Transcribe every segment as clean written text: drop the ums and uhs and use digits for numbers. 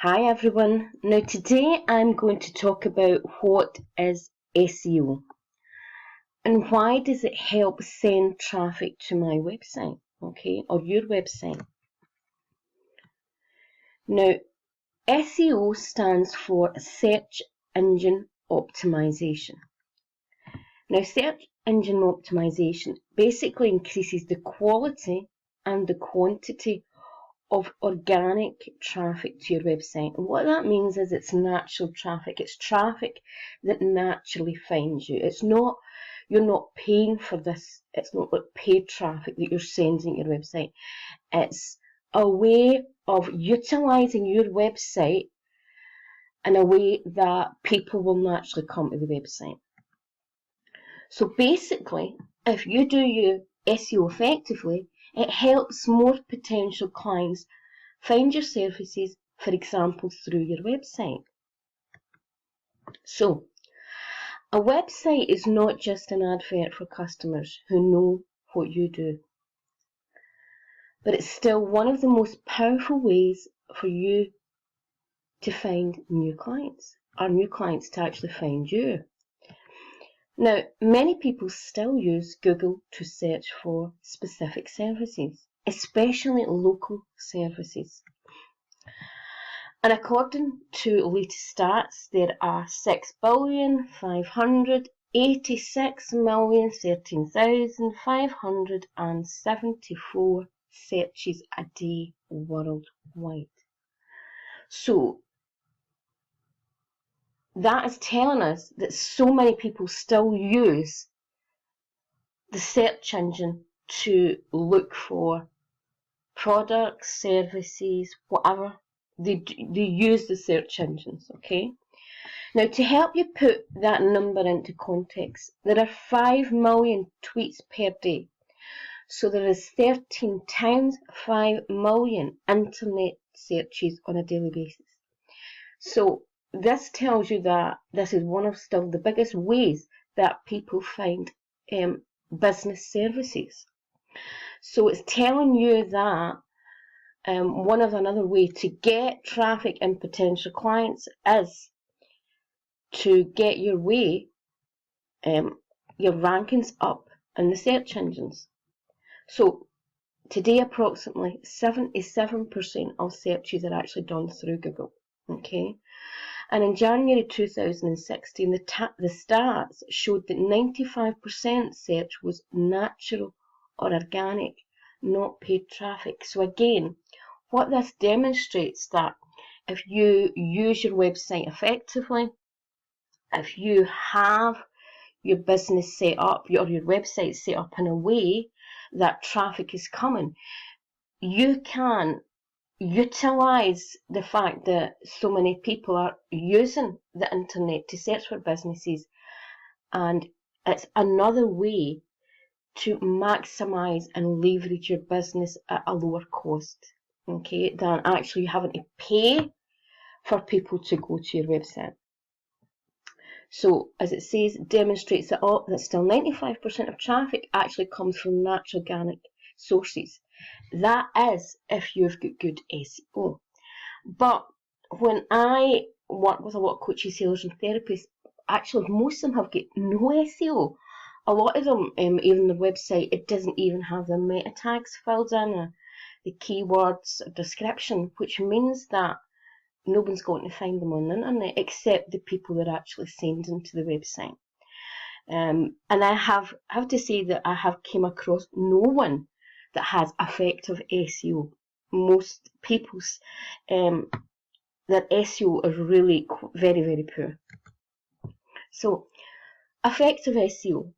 Hi everyone. Now today I'm going to talk about what is SEO and why does it help send traffic to my website, okay, or your website. Now SEO stands for Search Engine Optimization. Now search engine optimization basically increases the quality and the quantity of organic traffic to your website. And what that means is it's natural traffic. It's traffic that naturally finds you. It's not, you're not paying for this. It's not like paid traffic that you're sending to your website. It's a way of utilizing your website in a way that people will naturally come to the website. So basically, if you do your SEO effectively, it helps more potential clients find your services, for example, through your website. So, a website is not just an advert for customers who know what you do, but it's still one of the most powerful ways for you to find new clients, or new clients to actually find you. Now, many people still use Google to search for specific services, especially local services. And according to latest stats, there are 6,586,013,574 searches a day worldwide. So that is telling us that so many people still use the search engine to look for products, services, whatever. They use the search engines, okay? Now, to help you put that number into context, there are 5 million tweets per day. So there is 13 times 5 million internet searches on a daily basis. So this tells you that this is one of still the biggest ways that people find business services. So it's telling you that another way to get traffic and potential clients is to get your rankings up in the search engines. So today approximately 77% of searches are actually done through Google, okay? And in January 2016, the stats showed that 95% search was natural or organic, not paid traffic. So again, what this demonstrates that if you use your website effectively, if you have your business set up, or your website set up in a way that traffic is coming, you can utilize the fact that so many people are using the internet to search for businesses, and it's another way to maximize and leverage your business at a lower cost, okay, than actually having to pay for people to go to your website. So, as it says, it demonstrates that still 95% of traffic actually comes from natural organic sources. That is if you've got good SEO. But when I work with a lot of coaches, healers and therapists, actually most of them have got no SEO. A lot of them, even their website, it doesn't even have the meta tags filled in, or the keywords or description, which means that no one's going to find them on the internet except the people that are actually sending to the website. And I have to say that I have came across no one that has effective SEO. Most people's their SEO is really very, very poor. So, effective SEO.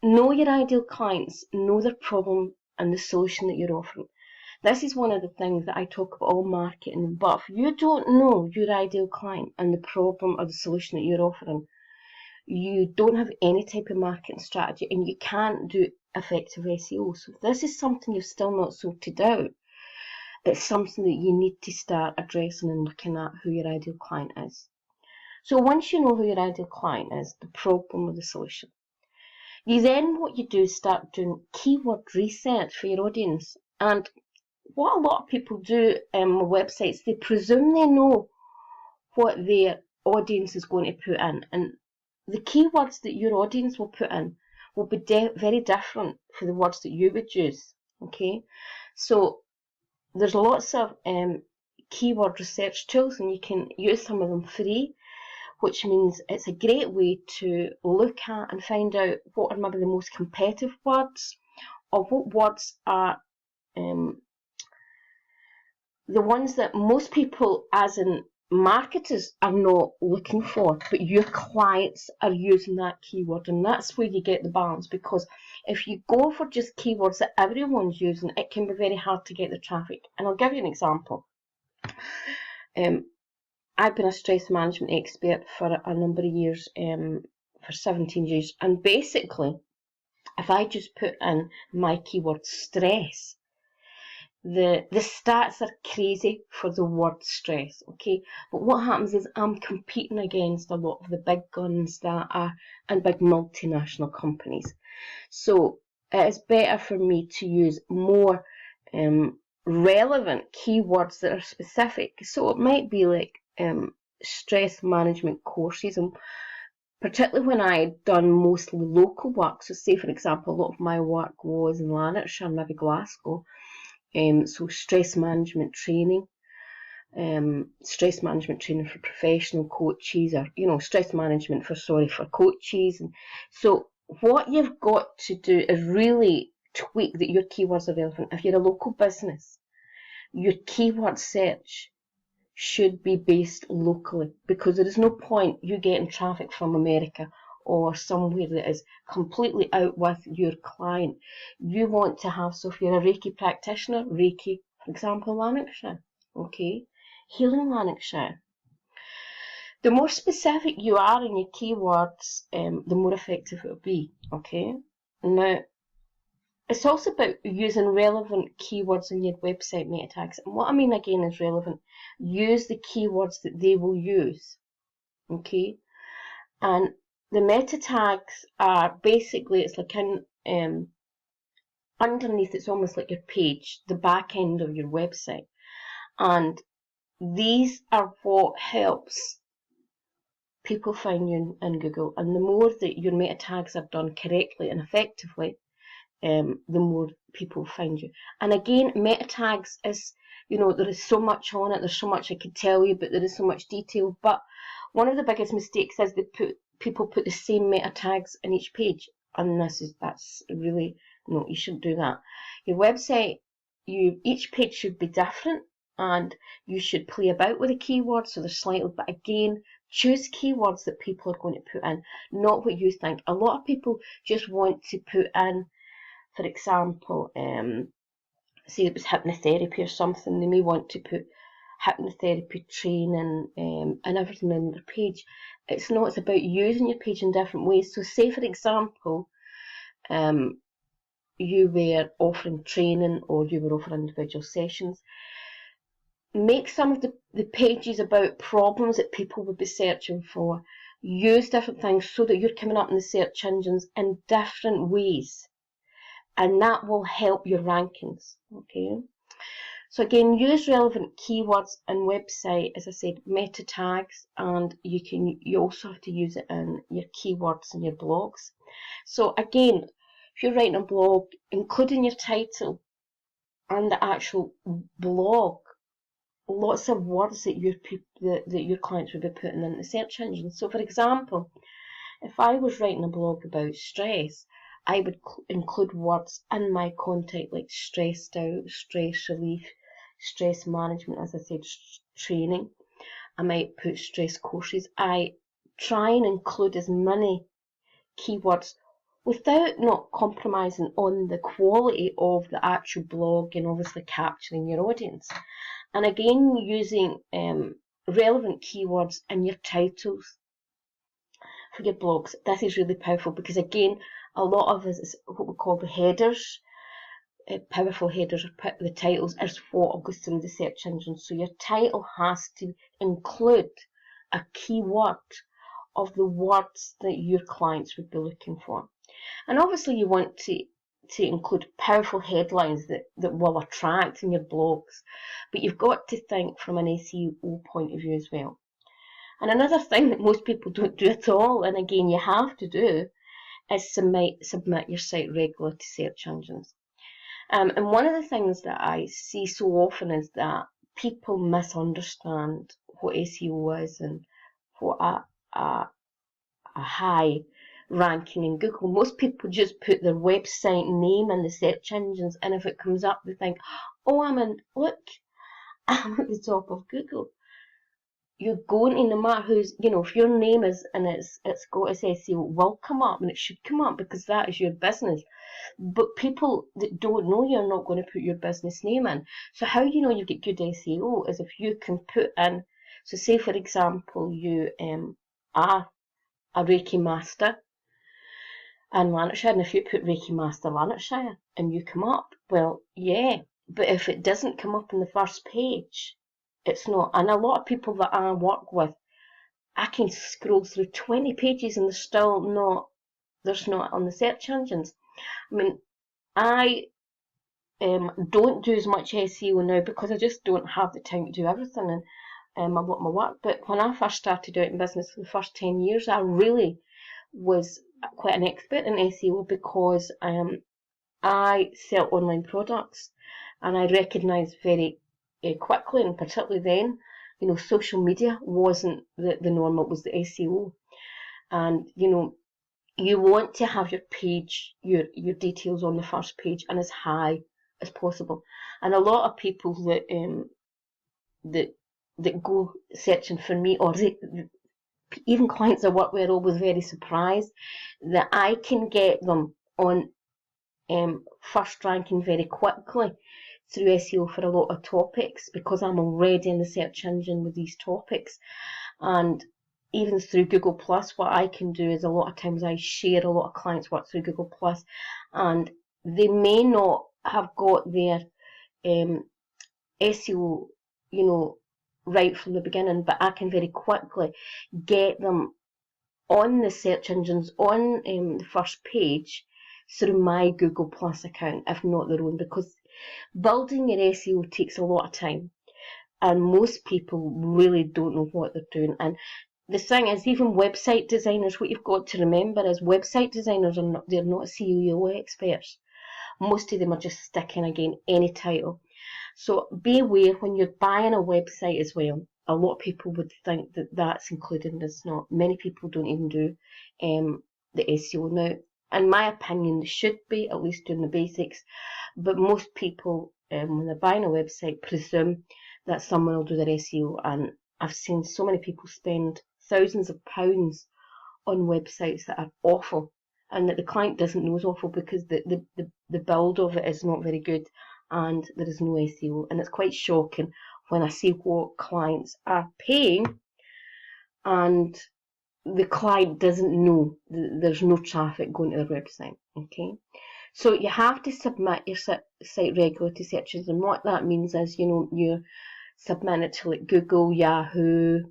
Know your ideal clients, know their problem and the solution that you're offering. This is one of the things that I talk about all marketing. But if you don't know your ideal client and the problem or the solution that you're offering, you don't have any type of marketing strategy and you can't do effective SEO. So if this is something you've still not sorted out, it's something that you need to start addressing and looking at who your ideal client is. So once you know who your ideal client is, the problem or the solution, what you do is start doing keyword research for your audience. And what a lot of people do on websites, they presume they know what their audience is going to put in. And the keywords that your audience will put in will be very different for the words that you would use. Okay, so there's lots of keyword research tools, and you can use some of them free, which means it's a great way to look at and find out what are maybe the most competitive words, or what words are the ones that most people, as in marketers, are not looking for, but your clients are using that keyword. And that's where you get the balance, because if you go for just keywords that everyone's using, it can be very hard to get the traffic. And I'll give you an example. I've been a stress management expert for a number of years, for 17 years, and basically if I just put in my keyword stress, the stats are crazy for the word stress, okay? But what happens is I'm competing against a lot of the big guns that are and big multinational companies. So it is better for me to use more relevant keywords that are specific. So it might be like stress management courses, and particularly when I had done mostly local work. So say, for example, a lot of my work was in Lanarkshire, maybe Glasgow. So stress management training for professional coaches, or stress management for coaches. And so what you've got to do is really tweak that your keywords are relevant. If you're a local business, your keyword search should be based locally, because there is no point you getting traffic from America or somewhere that is completely out with your client. You want to have, so if you're a Reiki practitioner, Reiki, for example, Lanarkshire, okay, healing Lanarkshire. The more specific you are in your keywords, the more effective it will be, okay? Now, it's also about using relevant keywords in your website meta tags. And what I mean again is relevant. Use the keywords that they will use, okay? And the meta tags are basically, it's like underneath, it's almost like your page, the back end of your website. And these are what helps people find you in Google. And the more that your meta tags are done correctly and effectively, the more people find you. And again, meta tags is, there is so much on it, there's so much I could tell you, but there is so much detail. But one of the biggest mistakes is people put the same meta tags in each page, and that's really, no, you shouldn't do that. Your website, each page should be different, and you should play about with the keywords, so they're slightly, but again, choose keywords that people are going to put in, not what you think. A lot of people just want to put in, for example, say it was hypnotherapy or something, they may want to put hypnotherapy training and everything in their page. It's not, it's about using your page in different ways. So say, for example, you were offering training or you were offering individual sessions. Make some of the pages about problems that people would be searching for. Use different things so that you're coming up in the search engines in different ways. And that will help your rankings, okay? So again, use relevant keywords and website, as I said, meta tags, and you also have to use it in your keywords and your blogs. So again, if you're writing a blog, including your title and the actual blog, lots of words that your clients would be putting in the search engine. So for example, if I was writing a blog about stress, I would include words in my content like stressed out, stress relief, stress management, as I said, training. I might put stress courses. I try and include as many keywords without not compromising on the quality of the actual blog and obviously capturing your audience. And again, using relevant keywords in your titles for your blogs. This is really powerful because, again, a lot of us is what we call the headers. Powerful headers, or the titles, is what goes through the search engine. So your title has to include a keyword of the words that your clients would be looking for. And obviously you want to include powerful headlines that will attract in your blogs. But you've got to think from an SEO point of view as well. And another thing that most people don't do at all, and again you have to do, is submit your site regularly to search engines. And one of the things that I see so often is that people misunderstand what SEO is and what a high ranking in Google. Most people just put their website name in the search engines, and if it comes up, they think, "Oh, look, I'm at the top of Google." You're going to, no matter who's, if your name is and it's got SEO, it will come up, and it should come up because that is your business. But people that don't know you're not going to put your business name in. So how do you know you get good SEO is if you can put in, so say for example you are a Reiki master in Lanarkshire, and if you put Reiki master Lanarkshire and you come up, well, yeah, but if it doesn't come up on the first page, it's not. And a lot of people that I work with, I can scroll through 20 pages and there's not on the search engines. I mean, I don't do as much SEO now because I just don't have the time to do everything, and I want my work. But when I first started out in business for the first 10 years, I really was quite an expert in SEO because I sell online products, and I recognised very quickly, and particularly then, social media wasn't the norm, it was the SEO. And, you want to have your page, your details on the first page and as high as possible. And a lot of people that go searching for me, or even clients I work with, are always very surprised that I can get them on first ranking very quickly through SEO for a lot of topics because I'm already in the search engine with these topics. And even through Google Plus, what I can do is a lot of times I share a lot of clients work through Google Plus, and they may not have got their SEO, right from the beginning, but I can very quickly get them on the search engines on the first page through my Google Plus account, if not their own, because building your SEO takes a lot of time, and most people really don't know what they're doing. And the thing is, even website designers, what you've got to remember is website designers they're not SEO experts. Most of them are just sticking again any title. So be aware when you're buying a website as well. A lot of people would think that that's included, and it's not. Many people don't even do the SEO. Now, in my opinion, they should be at least doing the basics, but most people, when they're buying a website, presume that someone will do their SEO, and I've seen so many people spend thousands of pounds on websites that are awful, and that the client doesn't know is awful because the build of it is not very good, and there is no SEO. And it's quite shocking when I see what clients are paying and the client doesn't know there's no traffic going to their website. Okay, so you have to submit your site regularly to searches, and what that means is, you submit it to like Google, Yahoo,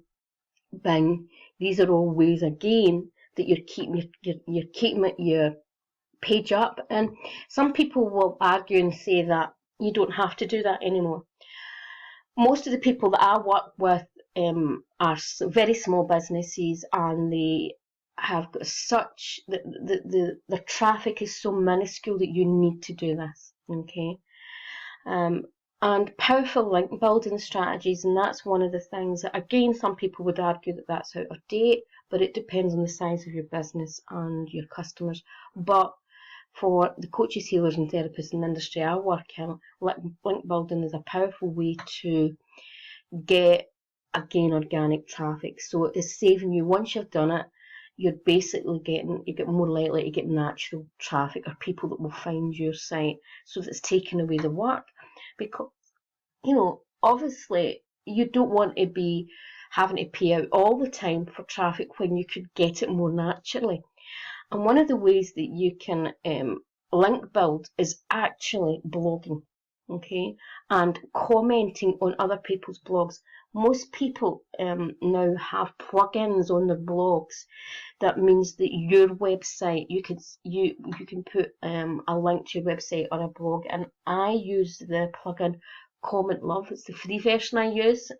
Bing. These are all ways again that you're keeping your page up. And some people will argue and say that you don't have to do that anymore. Most of the people that I work with are very small businesses, and they have got such the traffic is so minuscule that you need to do this. Okay, and powerful link building strategies, and that's one of the things that, again, some people would argue that that's out of date, but it depends on the size of your business and your customers. But for the coaches, healers and therapists in the industry I work in, link building is a powerful way to get, again, organic traffic. So it's saving you, once you've done it, you're basically you get more likely to get natural traffic, or people that will find your site, so that it's taking away the work. Because, obviously you don't want to be having to pay out all the time for traffic when you could get it more naturally. And one of the ways that you can link build is actually blogging, okay, and commenting on other people's blogs. Most people now have plugins on their blogs. That means that your website, you can put a link to your website on a blog, and I use the plugin Comment Love. It's the free version I use.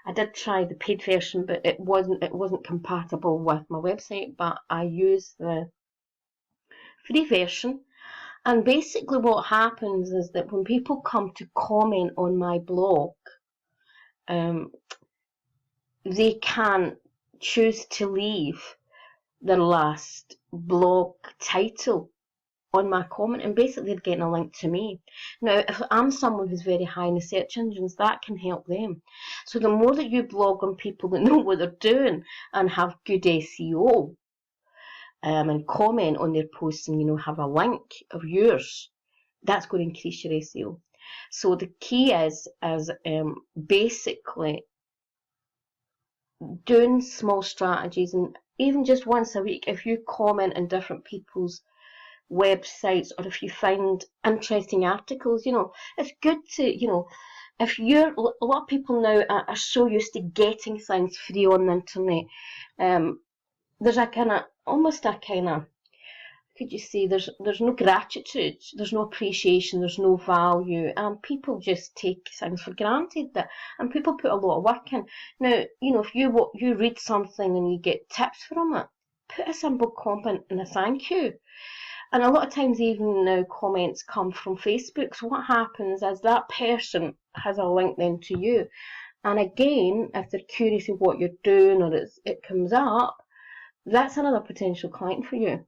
I did try the paid version, but it wasn't compatible with my website, but I used the free version. And basically what happens is that when people come to comment on my blog, they can choose to leave their last blog title on my comment, and basically they're getting a link to me. Now, if I'm someone who's very high in the search engines, that can help them. So the more that you blog on people that know what they're doing and have good SEO, and comment on their posts and have a link of yours, that's going to increase your SEO. So the key is basically doing small strategies, and even just once a week, if you comment on different people's websites, or if you find interesting articles, it's good to, if you're, a lot of people now are so used to getting things free on the internet. There's almost a kind of, could you say, there's no gratitude, there's no appreciation, there's no value, and people just take things for granted. And people put a lot of work in. Now, if you read something and you get tips from it, put a simple comment and a thank you. And a lot of times, even now, comments come from Facebook. So what happens is that person has a link then to you. And again, if they're curious of what you're doing, or it comes up, that's another potential client for you.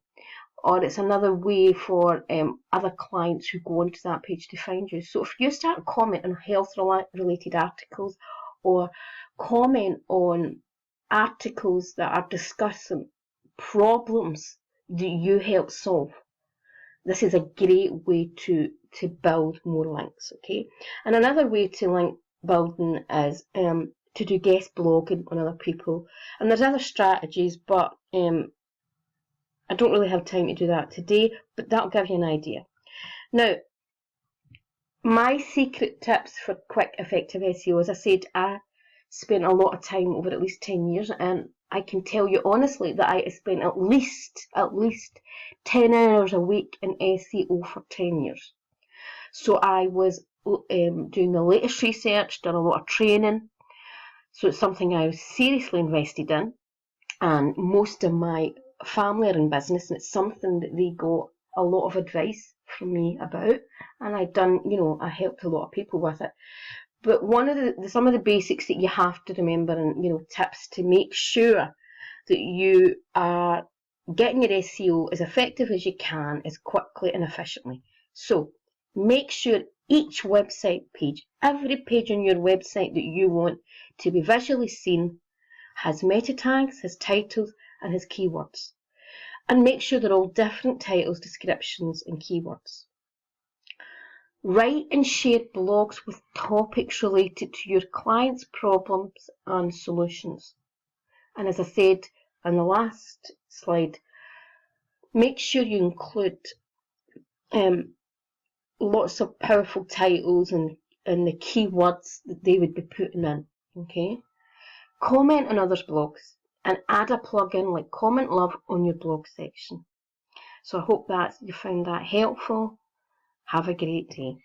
Or it's another way for other clients who go onto that page to find you. So if you start commenting on health-related articles, or comment on articles that are discussing problems that you help solve, this is a great way to build more links, okay? And another way to link building is to do guest blogging on other people. And there's other strategies, but I don't really have time to do that today, but that'll give you an idea. Now, my secret tips for quick, effective SEO, as I said, I spent a lot of time over at least 10 years, and I can tell you honestly that I spent at least 10 hours a week in SEO for 10 years. So I was doing the latest research, done a lot of training, so it's something I was seriously invested in, and most of my family are in business, and it's something that they got a lot of advice from me about, and I helped a lot of people with it. But some of the basics that you have to remember, and tips to make sure that you are getting your SEO as effective as you can, as quickly and efficiently. So make sure each website page, every page on your website that you want to be visually seen, has meta tags, has titles, and has keywords. And make sure they're all different titles, descriptions, and keywords. Write and share blogs with topics related to your clients' problems and solutions. And as I said in the last slide, make sure you include lots of powerful titles and the keywords that they would be putting in, okay? Comment on others' blogs, and add a plugin like Comment Love on your blog section. So I hope that you found that helpful. Have a great day.